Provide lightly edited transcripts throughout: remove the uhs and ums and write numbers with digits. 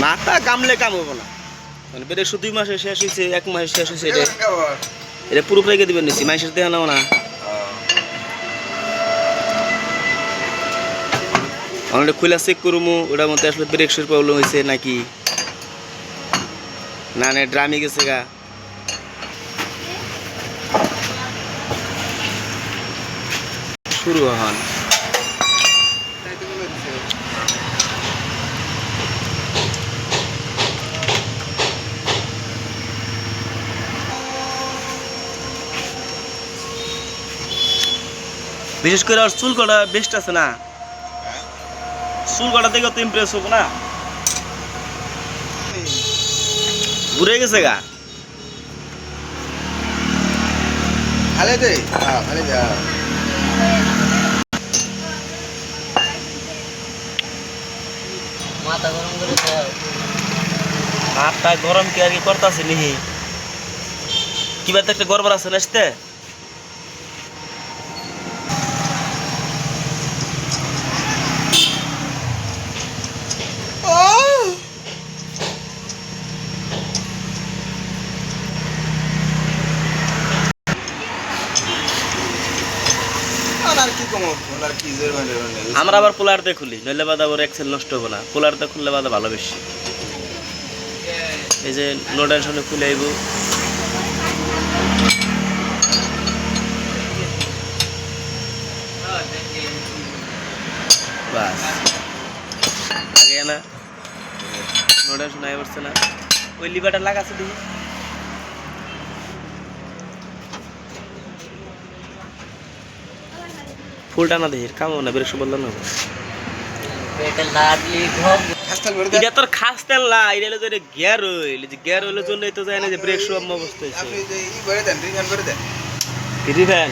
মাথা কামলে কাম হবো না মানে ব্রেক শু 2 মাসে শেষ হয়েছে 1 মাসে শেষ হয়েছে এটা পুরো রেখে দিবেন নিছি মাসের দেওয়া নাও না আমরা খুলে চেক করবো ওটার মধ্যে আসলে ব্রেক শুর প্রবলেম হয়েছে নাকি না না ড্রামে গেছে গা শুরু হন বিশেষ করে আর চুল কাটা বেস্ট আছে না চুল কাটা দেখে তো ইমপ্রেস হবো না বুড়ে গেছে গা খালে দে খালে যা মাথা গরম করে মাথা গরম কি আর কি করতেছে নিহি কিবা তো একটা গড়বড় আছে নাচতে আমরা আবার পোলার দিয়ে খুলি নইলে বাদা আবার এক্সেল নষ্ট হবো না পোলার দিয়ে খুললে বাদা ভালো বেশি এই যে নো টেনশনে খুলে আইব বাস আগে না নো টেনশন আই পড়ছে না ওই লিভারটা লাগাছে দেখি ফুলটা না দেখি কামো না বেরে বললাম না এটা তোর খাস তেল না এটা হলো যে গিয়ার অয়েল যে গিয়ার অয়েলের জন্যই তো যায় না যে ব্রেক সব অবস্থা হয়েছে আপনি যে ই করে দেন রিফাইন করে দেন রিফাইন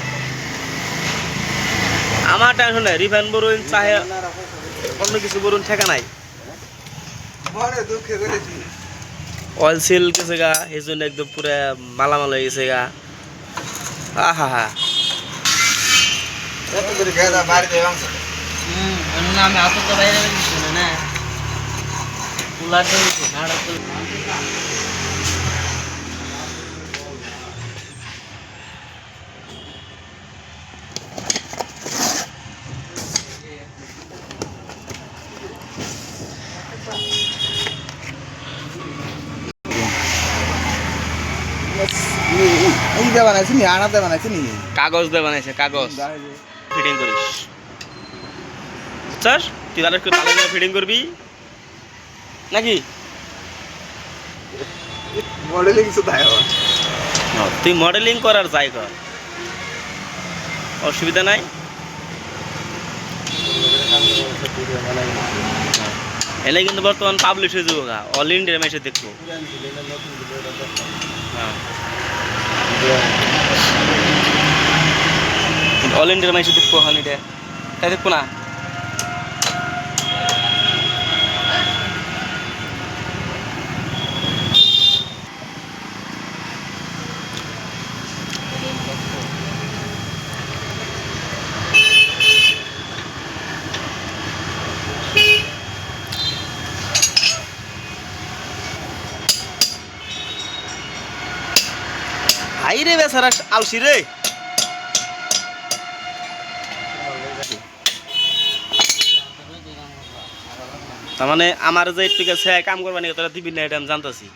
আমার টেনশন নাই রিফাইন বরুন চাহে অন্য কিছু বরুন ঠেকা নাই বড় দুঃখে করেছি অয়েল সেল গেছে গা এই জন্য একদম পুরো মালামাল হয়ে গেছে গা আহা হা এত করে গাদা বাড়ি দেব না আমি আসল তো বাইরে বেরিয়েছি না কুলার দিয়েছি নাড়া তো এই দেওয়া বানাইছি নি আনাতে বানাইছি নি কাগজ দিয়ে বানাইছে কাগজ ফিটিং করিস স্যার তুই তাহলে একটু তালে ফিটিং করবি নাকি মডেলিং শুধু তুই মডেলিং করার যাই কর অসুবিধা নাই এলে কিন্তু বর্তমান পাবলিশ হয়ে যাবো গা অল ইন্ডিয়া মেসে দেখবো অল ইন্ডিয়ার মাইসে দেখবো হানি রে তাই দেখবো না আই রে বেচারা আলসি রে তার মানে আমার যে একটু কাছে কাম করবা নাকি তোরা দিবি না এটা আমি জানতেছি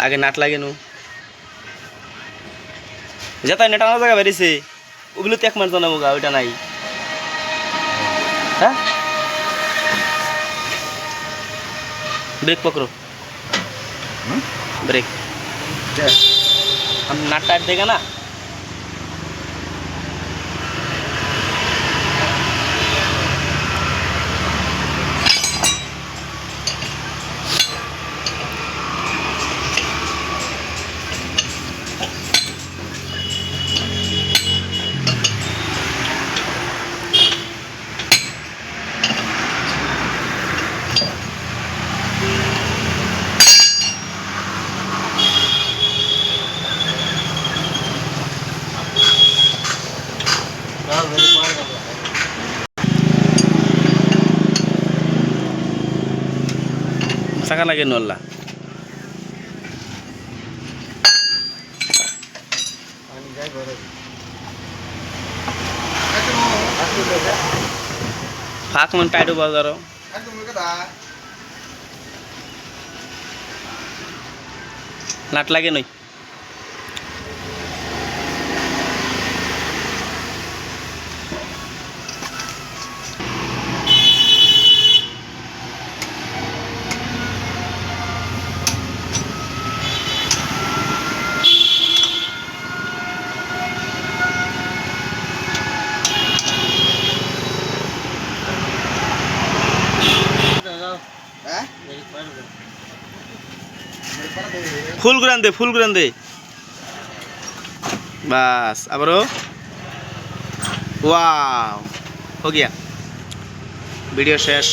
আগে নাট লাগে নু যেটা নেটা না জায়গা বেরিয়েছে ওগুলো তো 1 মাস জানাবো গা ওইটা নাই হ্যাঁ ब्रेक पकड़ो ब्रेक हम नट टाइट देगा ना চল বের করে দেবো চাকা লাগে নল্লা পানি যাই ঘরে ফাঁক মান টাইট বাজারও একদম কথা নাট লাগে নই যাও হ্যাঁ বের করে দেবো ফুল গ্রান দে বাস আবারও ওয়াও हो गया वीडियो शेष